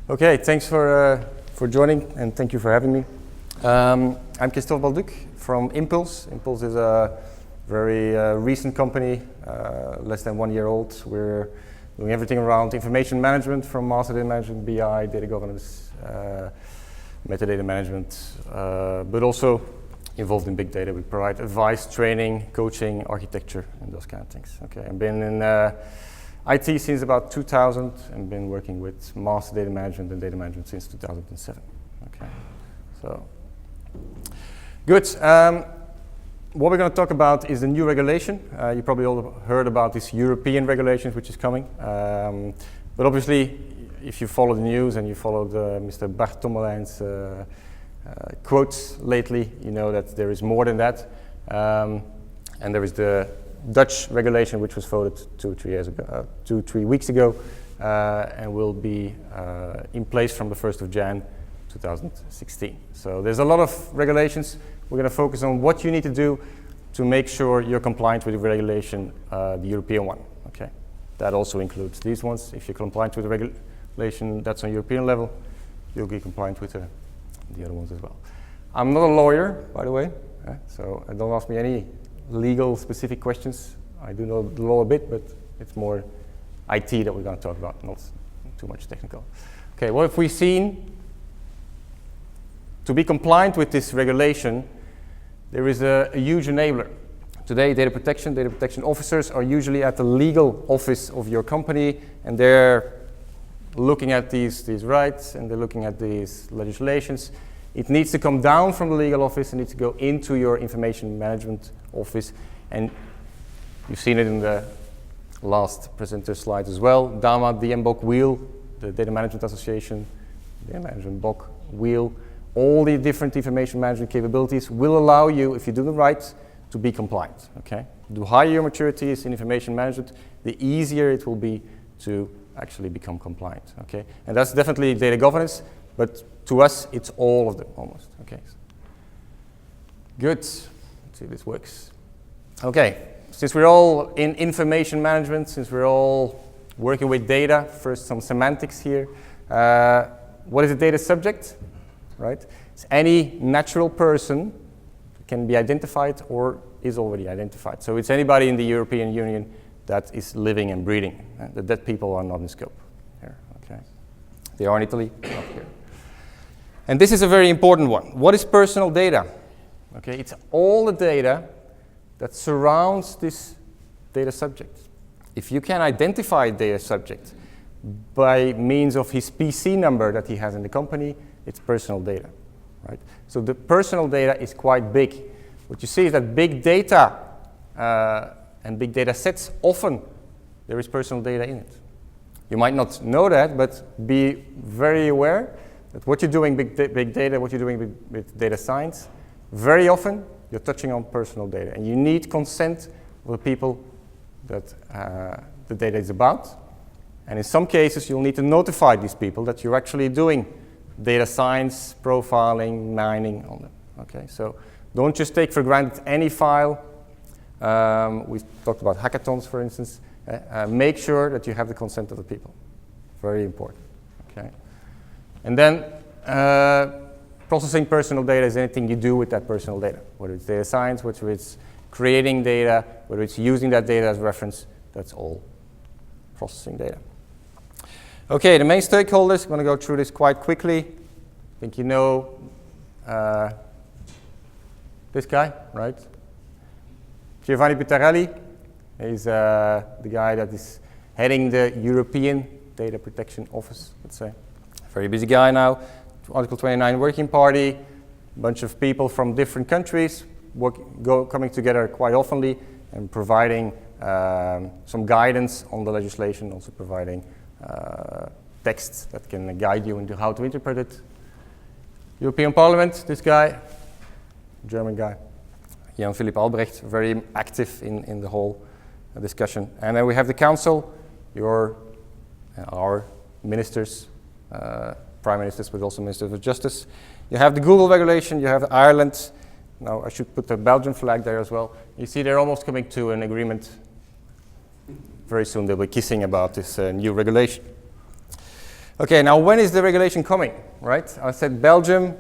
Okay, thanks for joining and thank you for having me. I'm Christoph Balduck from Impulse. Impulse is a very recent company, less than 1 year old. We're doing everything around information management, from master data management, BI, data governance, metadata management, but also involved in big data. We provide advice, training, coaching, architecture, and those kind of things. Okay, I've been in IT since about 2000 and been working with master data management and data management since 2007. Okay, so good. What we're going to talk about is the new regulation. You probably all heard about this European regulations which is coming. But obviously, if you follow the news and you followed Mr. Bart Tommelijn's quotes lately, you know that there is more than that. And there is the Dutch regulation which was voted 2-3 weeks ago and will be in place from the 1st of Jan 2016. So there's a lot of regulations. We're going to focus on what you need to do to make sure you're compliant with the regulation, the European one. Okay, that also includes these ones. If you're compliant with the regulation that's on European level, you'll be compliant with the other ones as well. I'm not a lawyer, by the way, so don't ask me any legal specific questions. I do know the law a bit, but it's more IT that we're going to talk about, not too much technical. Okay, what have we seen? To be compliant with this regulation, there is a huge enabler. Today, data protection officers are usually at the legal office of your company, and they're looking at these rights, and they're looking at these legislations. It needs to come down from the legal office and needs to go into your information management office. And you've seen it in the last presenter slides as well. DAMA, the DMBOK wheel, the Data Management Association, Data Management BOK wheel, all the different information management capabilities will allow you, if you do them right, to be compliant. Okay? The higher your maturity is in information management, the easier it will be to actually become compliant. Okay? And that's definitely data governance, but to us, it's all of them almost. Okay. Good. Let's see if this works. Okay. Since we're all in information management, since we're all working with data, first some semantics here. What is a data subject? Right? It's any natural person can be identified or is already identified. So it's anybody in the European Union that is living and breathing. The dead people are not in scope here. Okay. They are in Italy, not here. And this is a very important one. What is personal data? Okay, it's all the data that surrounds this data subject. If you can identify a data subject by means of his PC number that he has in the company, it's personal data, right? So the personal data is quite big. What you see is that big data and big data sets, often there is personal data in it. You might not know that, but be very aware that what you're doing big data, what you're doing with data science, very often you're touching on personal data. And you need consent of the people that the data is about. And in some cases, you'll need to notify these people that you're actually doing data science, profiling, mining on them. Okay, so don't just take for granted any file. We've talked about hackathons, for instance. Make sure that you have the consent of the people. Very important. Okay. And then processing personal data is anything you do with that personal data, whether it's data science, whether it's creating data, whether it's using that data as reference. That's all processing data. Okay, the main stakeholders, I'm going to go through this quite quickly. I think you know this guy, right? Giovanni Pitarelli is the guy that is heading the European Data Protection Office, let's say. Very busy guy now. Article 29 Working Party, a bunch of people from different countries coming together quite oftenly and providing some guidance on the legislation, also providing texts that can guide you into how to interpret it. European Parliament, this guy, German guy, Jan-Philipp Albrecht, very active in the whole discussion. And then we have the Council, our ministers, prime ministers, but also ministers of justice. You have the Google regulation, you have Ireland. Now I should put the Belgian flag there as well. You see they're almost coming to an agreement. Very soon they'll be kissing about this new regulation. Okay, now when is the regulation coming, right? I said Belgium,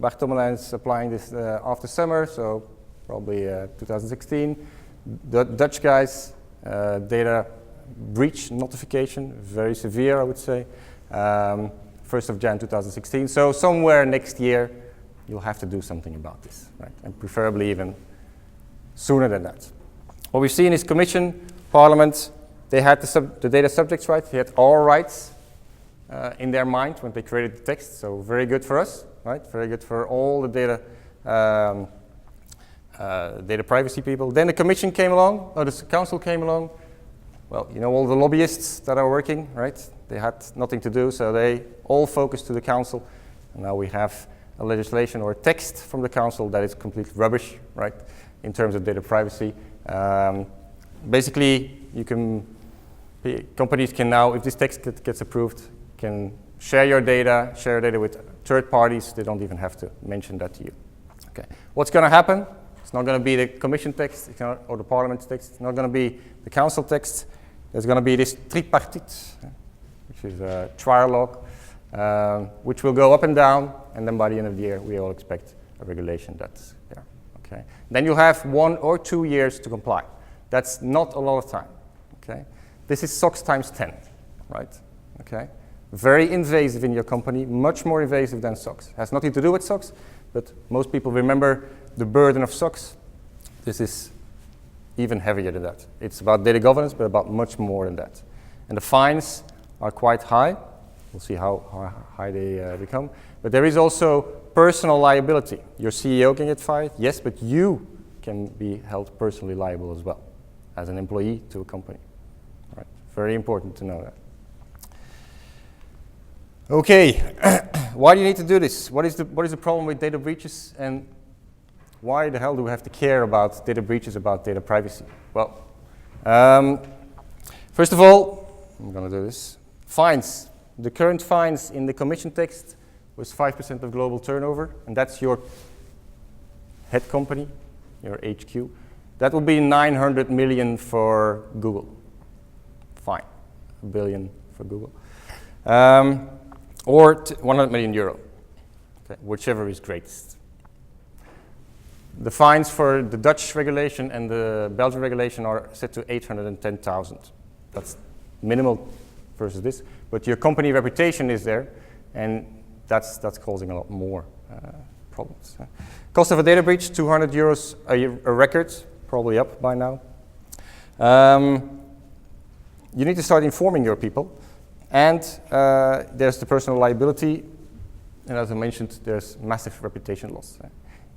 Bart Tommelijn is applying this after summer, so probably 2016. The Dutch guys, data breach notification, very severe, I would say. 1st of Jan 2016, so somewhere next year you'll have to do something about this, right? And preferably even sooner than that. What we've seen is Commission, Parliament, they had the data subjects right, they had all rights in their mind when they created the text, so very good for us, right? Very good for all the data data privacy people. Then the Commission came along, or the Council came along. Well, you know all the lobbyists that are working, right? They had nothing to do, so they all focused to the Council. And now we have a legislation or a text from the Council that is complete rubbish, right? In terms of data privacy. Basically, companies can now, if this text gets approved, can share your data with third parties. They don't even have to mention that to you. Okay. What's going to happen? It's not going to be the Commission text or the Parliament text. It's not going to be the Council text. There's going to be this tripartite, which is a trialogue, which will go up and down, and then by the end of the year, we all expect a regulation that's there. Okay. Then you'll have 1 or 2 years to comply. That's not a lot of time. Okay. This is SOX times 10, right? Okay. Very invasive in your company, much more invasive than SOX. Has nothing to do with SOX, but most people remember the burden of SOX. This is even heavier than that. It's about data governance, but about much more than that. And the fines are quite high. We'll see how high they become. But there is also personal liability. Your CEO can get fired, yes, but you can be held personally liable as well, as an employee to a company. Right. Very important to know that. Okay, why do you need to do this? What is the problem with data breaches, and why the hell do we have to care about data breaches, about data privacy? Well, first of all, I'm going to do this. Fines. The current fines in the Commission text was 5% of global turnover, and that's your head company, your HQ. That would be 900 million for Google. Fine. $1 billion for Google. Or 100 million euro, okay, whichever is greatest. The fines for the Dutch regulation and the Belgian regulation are set to 810,000. That's minimal versus this, but your company reputation is there, and that's causing a lot more problems. Cost of a data breach, 200 euros a record, probably up by now. You need to start informing your people. And there's the personal liability, and as I mentioned, there's massive reputation loss.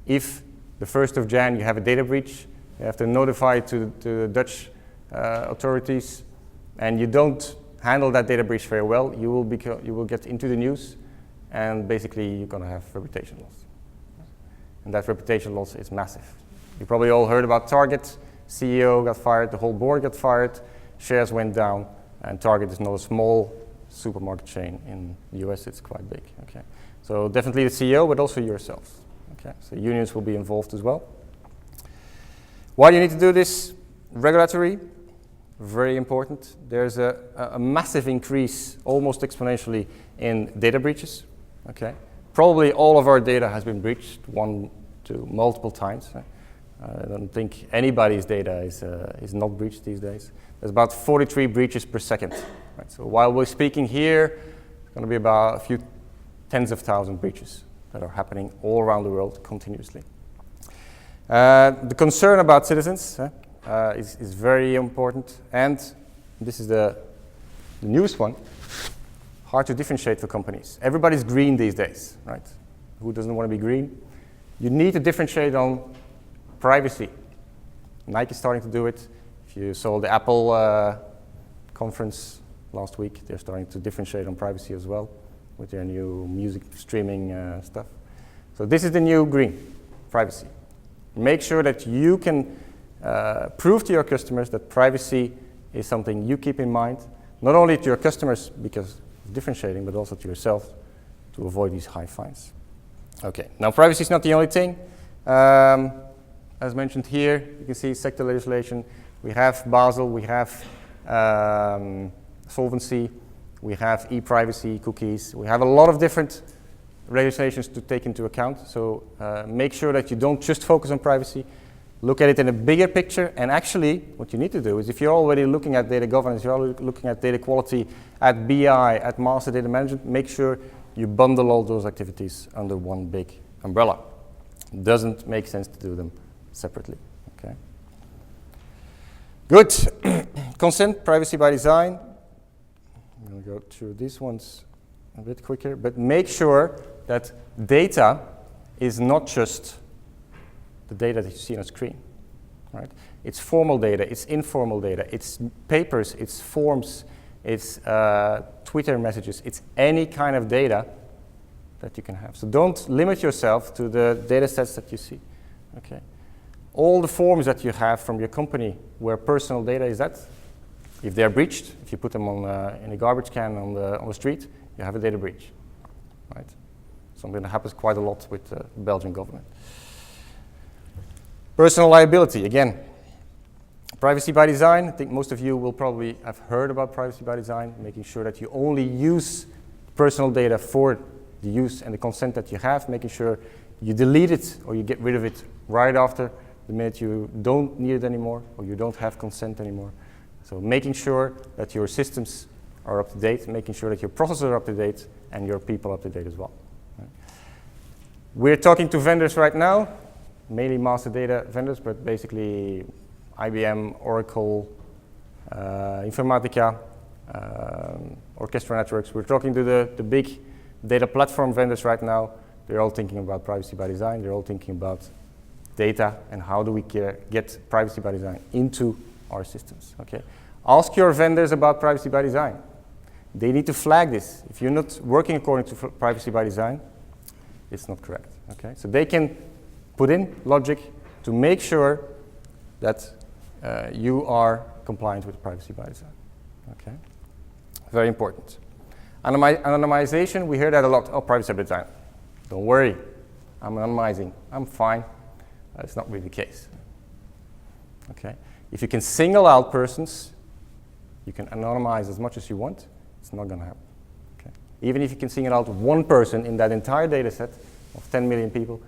If the 1st of Jan you have a data breach, you have to notify to the Dutch authorities, and you don't handle that data breach very well, you will get into the news, and basically you're going to have reputation loss. And that reputation loss is massive. You probably all heard about Target. CEO got fired, the whole board got fired, shares went down, and Target is not a small supermarket chain in the US, it's quite big. Okay, so definitely the CEO, but also yourselves. Okay, so unions will be involved as well. Why do you need to do this? Regulatory, very important. There's a massive increase, almost exponentially, in data breaches. Okay, probably all of our data has been breached 1 to multiple times. I don't think anybody's data is not breached these days. There's about 43 breaches per second. Right? So while we're speaking here, it's going to be about a few tens of thousands breaches that are happening all around the world continuously. The concern about citizens is very important, and this is the newest one, hard to differentiate for companies. Everybody's green these days, right? Who doesn't want to be green? You need to differentiate on privacy. Nike is starting to do it. If you saw the Apple conference last week, they're starting to differentiate on privacy as well with their new music streaming stuff. So this is the new green, privacy. Make sure that you can prove to your customers that privacy is something you keep in mind, not only to your customers because of differentiating, but also to yourself to avoid these high fines. Okay, now privacy is not the only thing. As mentioned here, you can see sector legislation. We have Basel, we have solvency, We have e-privacy, cookies. We have a lot of different legislations to take into account. So make sure that you don't just focus on privacy. Look at it in a bigger picture. And actually, what you need to do is if you're already looking at data governance, you're already looking at data quality, at BI, at master data management, make sure you bundle all those activities under one big umbrella. It doesn't make sense to do them separately. Okay. Good. Consent, privacy by design. I'm going to go through these ones a bit quicker, but make sure that data is not just the data that you see on a screen, right? It's formal data, it's informal data, it's papers, it's forms, it's Twitter messages, it's any kind of data that you can have. So don't limit yourself to the data sets that you see, okay? All the forms that you have from your company where personal data is at, if they're breached, if you put them on, in a garbage can on the street, you have a data breach, right? Something that happens quite a lot with the Belgian government. Personal liability, again, privacy by design. I think most of you will probably have heard about privacy by design, making sure that you only use personal data for the use and the consent that you have, making sure you delete it or you get rid of it right after the minute you don't need it anymore or you don't have consent anymore. So making sure that your systems are up to date, making sure that your processes are up to date and your people up to date as well. Right. We're talking to vendors right now, mainly master data vendors, but basically IBM, Oracle, Informatica, Orchestra Networks. We're talking to the big data platform vendors right now. They're all thinking about privacy by design. They're all thinking about data and how do we get privacy by design into our systems, okay? Ask your vendors about privacy by design. They need to flag this. If you're not working according to privacy by design, it's not correct, okay? So they can put in logic to make sure that you are compliant with privacy by design, okay? Very important. Anonymization, we hear that a lot. Oh, privacy by design. Don't worry, I'm anonymizing. I'm fine. That's not really the case, okay? If you can single out persons, you can anonymize as much as you want. It's not going to happen. Okay? Even if you can single out one person in that entire data set of 10 million people,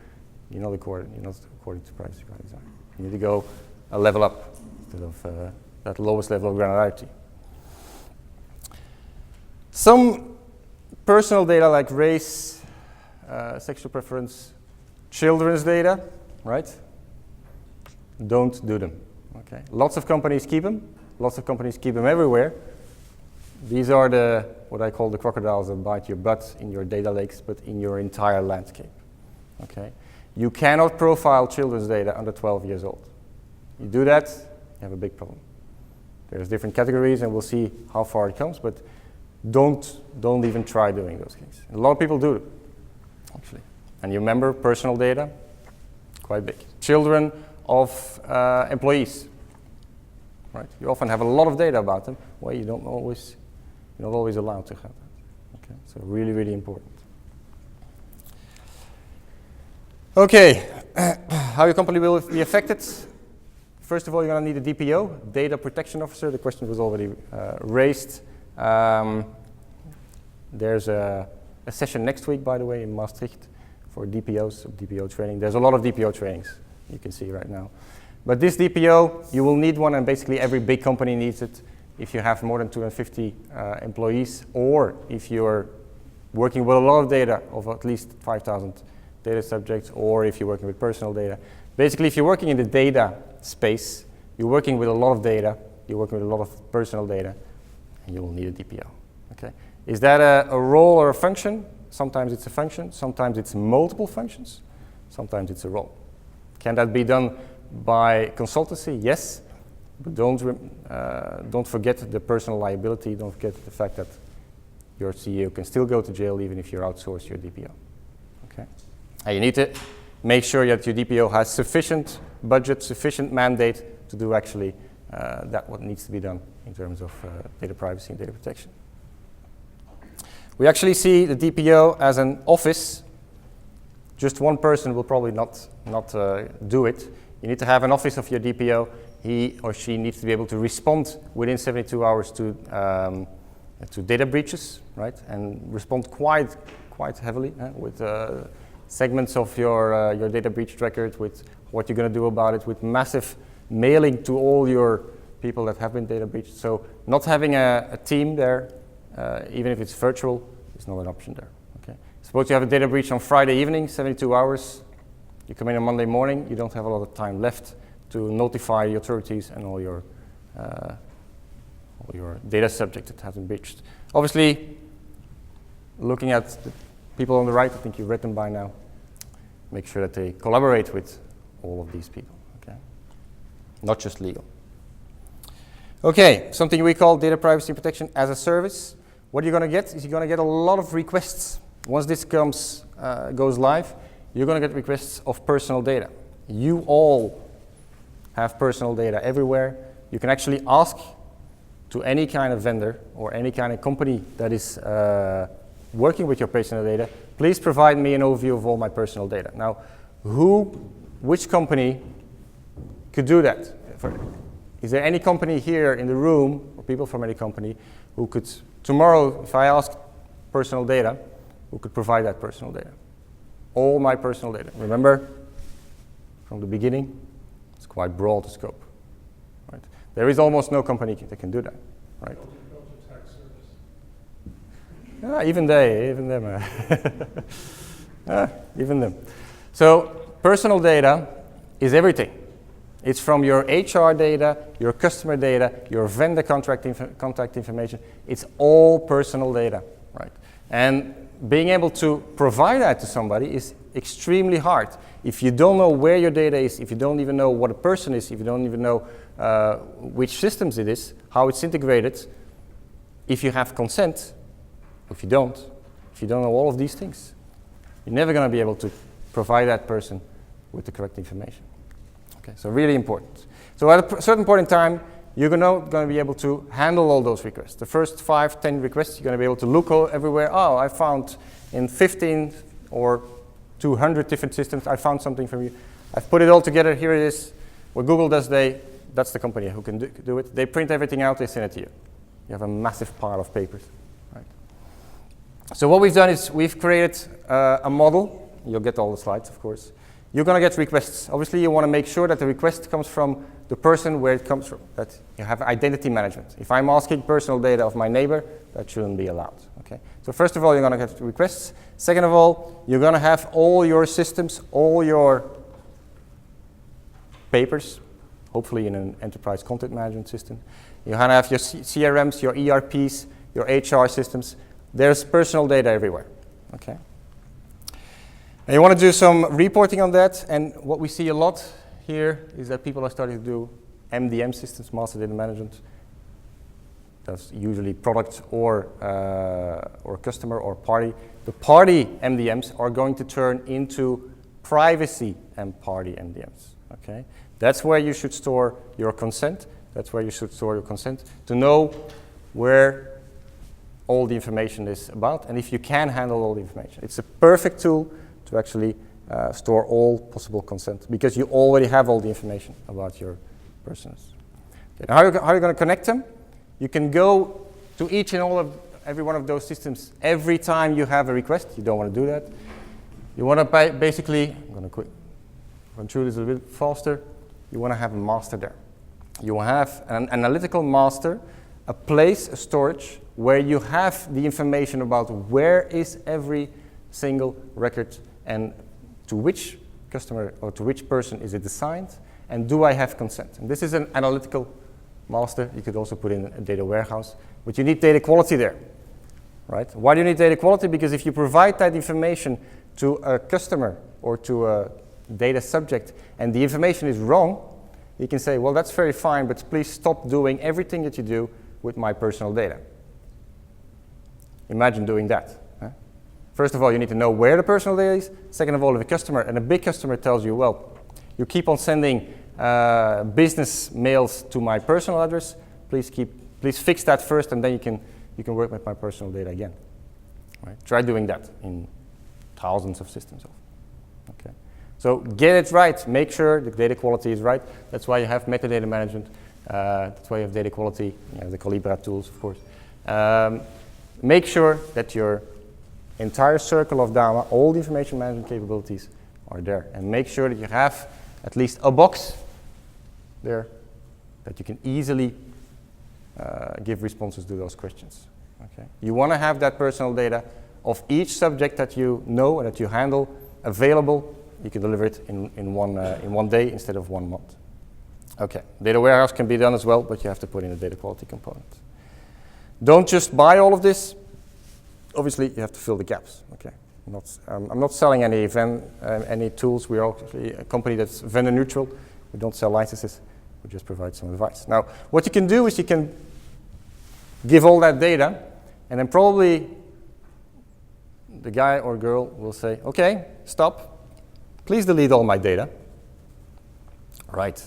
you're not according to privacy by design. You need to go a level up instead of that lowest level of granularity. Some personal data like race, sexual preference, children's data, right? Don't do them. Okay. Lots of companies keep them. Lots of companies keep them everywhere. These are what I call the crocodiles that bite your butt in your data lakes, but in your entire landscape. Okay. You cannot profile children's data under 12 years old. You do that, you have a big problem. There's different categories, and we'll see how far it comes, but don't even try doing those things. A lot of people do it, actually. And you remember personal data, quite big. Children of employees, right? You often have a lot of data about them. Well, you're not always allowed to have that. Okay, so really, really important. Okay, how your company will be affected. First of all, you're going to need a DPO, Data Protection Officer. The question was already raised. There's a session next week, by the way, in Maastricht for DPOs, DPO training. There's a lot of DPO trainings you can see right now. But this DPO, you will need one, and basically every big company needs it if you have more than 250 employees, or if you're working with a lot of data of at least 5,000 data subjects, or if you're working with personal data. Basically, if you're working in the data space, you're working with a lot of data, you're working with a lot of personal data, and you will need a DPO. Okay? Is that a role or a function? Sometimes it's a function, sometimes it's multiple functions, sometimes it's a role. Can that be done by consultancy? Yes, but don't forget the personal liability, don't forget the fact that your CEO can still go to jail even if you outsource your DPO. Okay? And you need to make sure that your DPO has sufficient budget, sufficient mandate to do actually that what needs to be done in terms of data privacy and data protection. We actually see the DPO as an office. Just one person will probably not do it. You need to have an office of your DPO. He or she needs to be able to respond within 72 hours to to data breaches, right? And respond quite heavily with segments of your data breach record, with what you're going to do about it, with massive mailing to all your people that have been data breached. So not having a team there, even if it's virtual, is not an option there. Okay. Suppose you have a data breach on Friday evening, 72 hours. You come in on Monday morning, you don't have a lot of time left to notify the authorities and all your data subject that has been breached. Obviously, looking at the people on the right, I think you've read them by now, make sure that they collaborate with all of these people, okay? Not just legal. Okay, something we call data privacy protection as a service. What you're going to get is you're going to get a lot of requests. Once this goes live, you're going to get requests of personal data. You all have personal data everywhere. You can actually ask to any kind of vendor or any kind of company that is working with your personal data, please provide me an overview of all my personal data. Now, which company could do that? Is there any company here in the room, or people from any company, who could, tomorrow, if I ask personal data, who could provide that personal data? All my personal data. Remember, from the beginning, it's quite broad scope. Right? There is almost no company that can do that. Right? Even them. Even them. So personal data is everything. It's from your HR data, your customer data, your vendor contact information. It's all personal data, right? And being able to provide that to somebody is extremely hard. If you don't know where your data is, if you don't even know what a person is, if you don't even know which systems it is, how it's integrated, if you have consent, if you don't know all of these things, you're never going to be able to provide that person with the correct information. Okay, so really important. So at a certain point in time, you're going to be able to handle all those requests. The first 5, 10 requests, you're going to be able to look everywhere. Oh, I found in 15 or 200 different systems, I found something from you. I've put it all together. Here it is. What Google does, that's the company who can do it. They print everything out, they send it to you. You have a massive pile of papers. Right? So what we've done is we've created a model. You'll get all the slides, of course. You're going to get requests. Obviously, you want to make sure that the request comes from the person where it comes from, that you have identity management. If I'm asking personal data of my neighbor, that shouldn't be allowed. Okay? So first of all, you're going to get requests. Second of all, you're going to have all your systems, all your papers, hopefully in an enterprise content management system. You're going to have your CRMs, your ERPs, your HR systems. There's personal data everywhere. Okay? And you want to do some reporting on that, and what we see a lot here is that people are starting to do MDM systems, master data management. That's usually product or customer or party. The party MDMs are going to turn into privacy and party MDMs. Okay, that's where you should store your consent. That's where you should store your consent to know where all the information is about, and if you can handle all the information. It's a perfect tool to actually store all possible consent, because you already have all the information about your persons. Okay. Now how are you going to connect them? You can go to each and every one of those systems every time you have a request. You don't want to do that. You want to basically, I'm going to run through this a little bit faster. You want to have a master there. You will have an analytical master, a place, a storage, where you have the information about where is every single record and to which customer or to which person is it assigned, and do I have consent? And this is an analytical master. You could also put in a data warehouse, but you need data quality there, right? Why do you need data quality? Because if you provide that information to a customer or to a data subject and the information is wrong, you can say, well, that's very fine, but please stop doing everything that you do with my personal data. Imagine doing that. First of all, you need to know where the personal data is. Second of all, if a customer, and a big customer tells you, well, you keep on sending business mails to my personal address, please fix that first, and then you can work with my personal data again. Right? Try doing that in thousands of systems. Okay. So get it right. Make sure the data quality is right. That's why you have metadata management. That's why you have data quality. You have the Calibra tools, of course. Make sure that your entire circle of Dharma, all the information management capabilities are there. And make sure that you have at least a box there that you can easily give responses to those questions. Okay. You want to have that personal data of each subject that you know and that you handle available. You can deliver it in one day instead of 1 month. Okay, data warehouse can be done as well, but you have to put in a data quality component. Don't just buy all of this. Obviously, you have to fill the gaps. Okay, I'm not selling any tools. We are actually a company that's vendor neutral. We don't sell licenses. We just provide some advice. Now, what you can do is you can give all that data, and then probably the guy or girl will say, okay, stop. Please delete all my data. Right.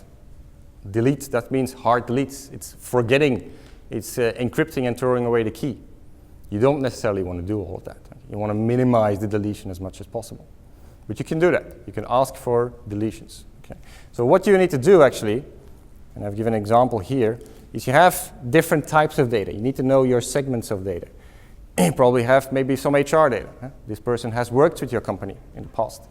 Delete, that means hard deletes. It's forgetting. It's encrypting and throwing away the key. You don't necessarily want to do all of that. You want to minimize the deletion as much as possible. But you can do that. You can ask for deletions. Okay. So what you need to do actually, and I've given an example here, is you have different types of data. You need to know your segments of data. You probably have maybe some HR data. This person has worked with your company in the past.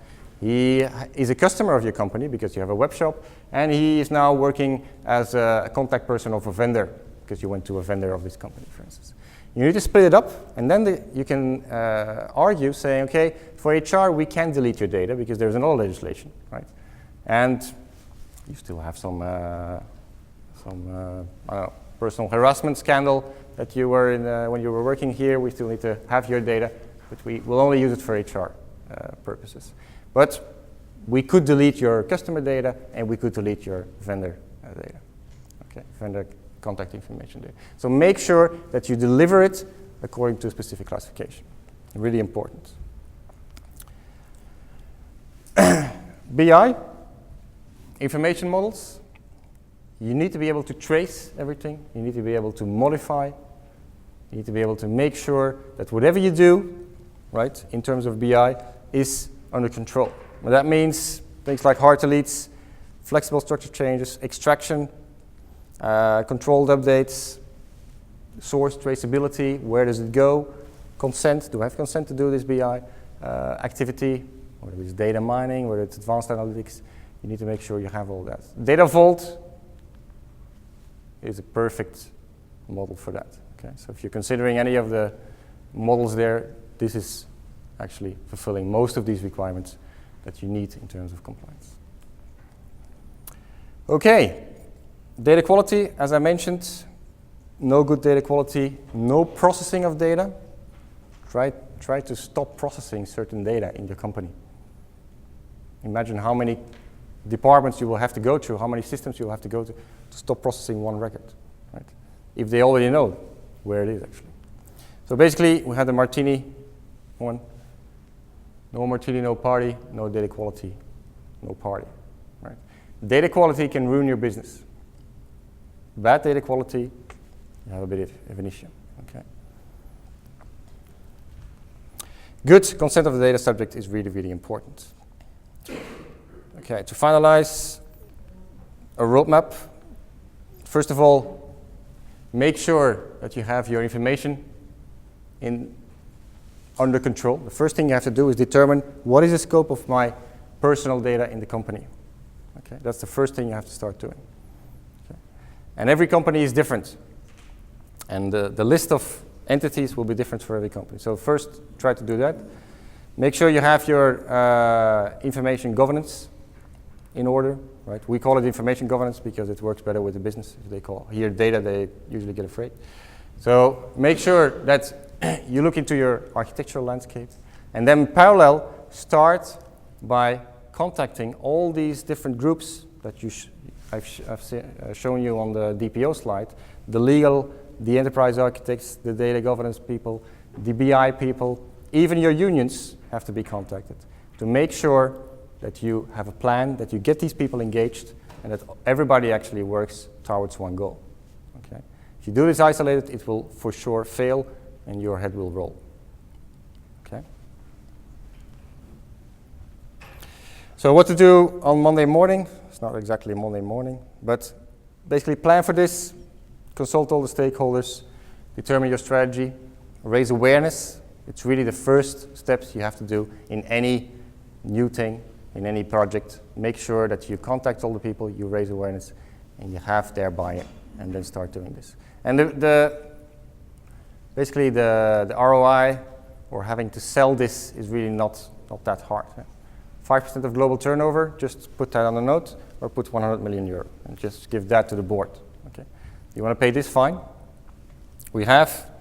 He is a customer of your company because you have a web shop, and he is now working as a contact person of a vendor because you went to a vendor of this company, for instance. You need to split it up, and then you can argue saying, okay, for HR, we can delete your data because there's another legislation, right? And you still have some I don't know, personal harassment scandal that you were in when you were working here. We still need to have your data, but we will only use it for HR purposes. But we could delete your customer data, and we could delete your vendor data, okay, vendor contact information data. So make sure that you deliver it according to a specific classification. Really important. BI, information models. You need to be able to trace everything. You need to be able to modify. You need to be able to make sure that whatever you do, right, in terms of BI, is under control. Well, that means things like hard deletes, flexible structure changes, extraction, controlled updates, source traceability, where does it go, consent, do I have consent to do this BI, activity, whether it's data mining, whether it's advanced analytics, you need to make sure you have all that. Data Vault is a perfect model for that. Okay? So if you're considering any of the models there, this is actually fulfilling most of these requirements that you need in terms of compliance. Okay, data quality, as I mentioned, no good data quality, no processing of data. Try to stop processing certain data in your company. Imagine how many departments you will have to go through, how many systems you will have to go to stop processing one record, right? If they already know where it is actually. So basically, we had the Martini one. No Martini, no party, no data quality, no party, right? Data quality can ruin your business. Bad data quality, you have a bit of an issue, okay? Good consent of the data subject is really, really important. Okay, to finalize a roadmap, first of all, make sure that you have your information under control. The first thing you have to do is determine what is the scope of my personal data in the company. Okay, that's the first thing you have to start doing. Okay. And every company is different. And the list of entities will be different for every company. So first, try to do that. Make sure you have your information governance in order, right? We call it information governance because it works better with the business. If they hear data, they usually get afraid. So make sure that you look into your architectural landscape, and then parallel, start by contacting all these different groups that I've shown you on the DPO slide, the legal, the enterprise architects, the data governance people, the BI people, even your unions have to be contacted to make sure that you have a plan, that you get these people engaged, and that everybody actually works towards one goal. Okay? If you do this isolated, it will for sure fail, and your head will roll. Okay? So what to do on Monday morning? It's not exactly Monday morning, but basically plan for this, consult all the stakeholders, determine your strategy, raise awareness. It's really the first steps you have to do in any new thing, in any project. Make sure that you contact all the people, you raise awareness, and you have their buy-in, and then start doing this. And basically the ROI or having to sell this is really not that hard. 5% of global turnover, just put that on a note, or put 100 million euro, and just give that to the board. Okay, you want to pay this fine? We have,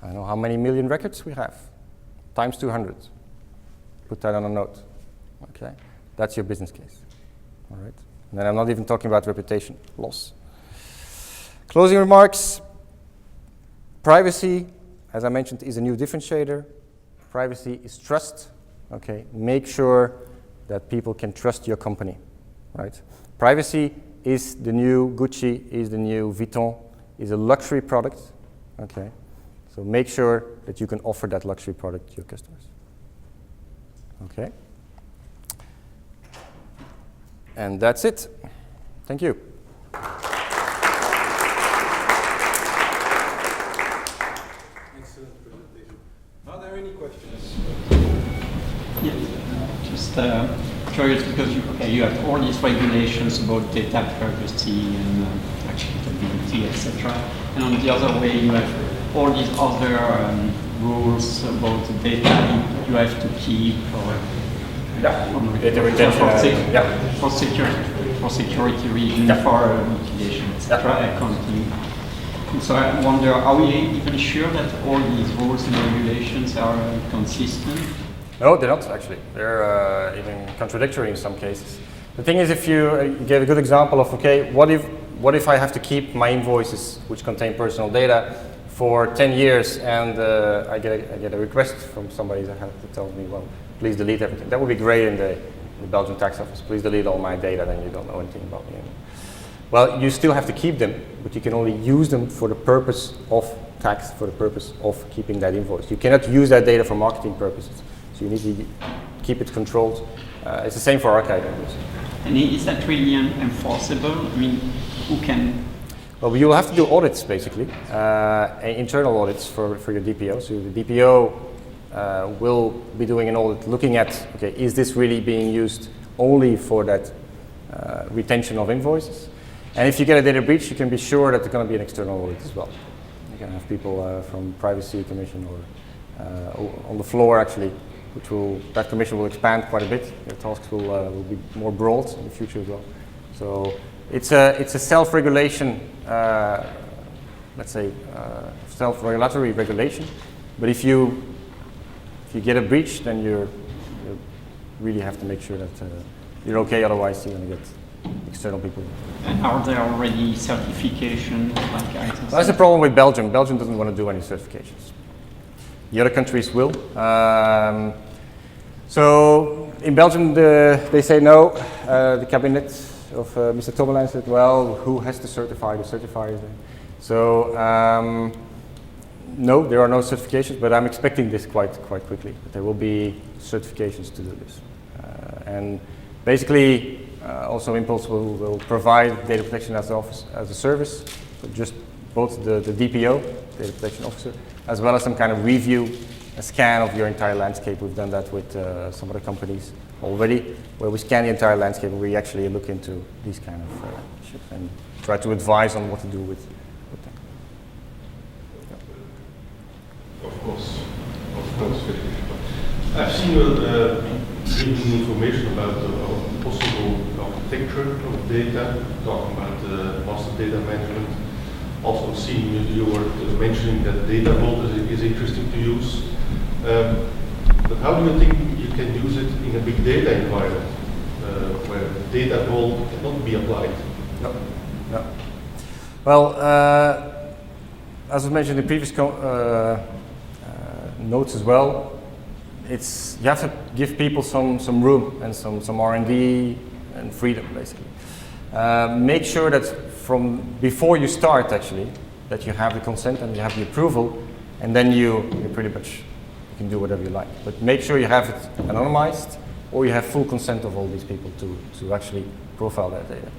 I don't know how many million records we have, times 200. Put that on a note. Okay, that's your business case. All right, and then I'm not even talking about reputation loss. Closing remarks. Privacy, as I mentioned, is a new differentiator. Privacy is trust. Okay, make sure that people can trust your company, right? Privacy is the new Gucci, is the new Vuitton, is a luxury product. Okay, so make sure that you can offer that luxury product to your customers. Okay, and that's it. Thank you. Are there any questions? Yeah, just curious because you have all these regulations about data privacy and accessibility, etc. And on the other way, you have all these other rules about the data you have to keep or data retention, for security reasons, for mitigation, etc. Accounting. And so I wonder, are we even sure that all these rules and regulations are consistent? No, they're not actually. They're even contradictory in some cases. The thing is, if you gave a good example of, okay, what if I have to keep my invoices, which contain personal data, for 10 years, and I get a request from somebody that tells me, well, please delete everything. That would be great in the Belgian tax office. Please delete all my data, then you don't know anything about me anymore. Well, you still have to keep them, but you can only use them for the purpose of tax, for the purpose of keeping that invoice. You cannot use that data for marketing purposes. So you need to keep it controlled. It's the same for archiving. And is that really enforceable? I mean, who can? Well, you'll have to do audits, basically, internal audits for your DPO. So the DPO will be doing an audit looking at, okay, is this really being used only for that retention of invoices? And if you get a data breach, you can be sure that there's going to be an external audit as well. You can have people from Privacy Commission or on the floor, actually, that commission will expand quite a bit. Their tasks will be more broad in the future as well. So it's a self-regulation, let's say, self-regulatory regulation. But if you get a breach, then you really have to make sure that you're okay. Otherwise, you're going to get external people. And are there already certification like ISO? That's the problem with Belgium. Belgium doesn't want to do any certifications. The other countries will. So in Belgium, they say no. The cabinet of Mr. Tobbelijn said, well, who has to certify? The certifier is there. So no, there are no certifications, but I'm expecting this quite quickly. But there will be certifications to do this. And basically, also Impulse will provide data protection as a service, so just both the DPO, data protection officer, as well as some kind of review, a scan of your entire landscape. We've done that with some other companies already, where we scan the entire landscape and we actually look into these kind of shit and try to advise on what to do with them. Yeah. Of course, I've seen giving information about the possible architecture of data, talking about master data management. Also seeing you were mentioning that data vault is interesting to use. But how do you think you can use it in a big data environment where data vault cannot be applied? No. Well, as was mentioned in previous notes as well, you have to give people some room and some R&D and freedom, basically. Make sure that from before you start, actually, that you have the consent and you have the approval, and then you pretty much can do whatever you like. But make sure you have it anonymized, or you have full consent of all these people to actually profile that data.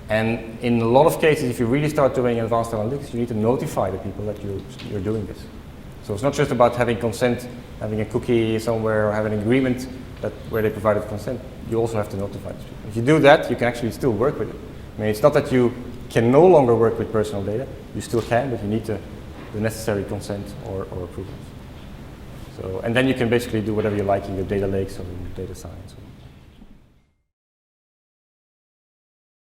And in a lot of cases, if you really start doing advanced analytics, you need to notify the people that you're doing this. So it's not just about having consent, having a cookie somewhere, or having an agreement where they provided consent. You also have to notify these people. If you do that, you can actually still work with it. I mean, it's not that you can no longer work with personal data. You still can, but you need the necessary consent or approvals. So, and then you can basically do whatever you like in your data lakes or in data science.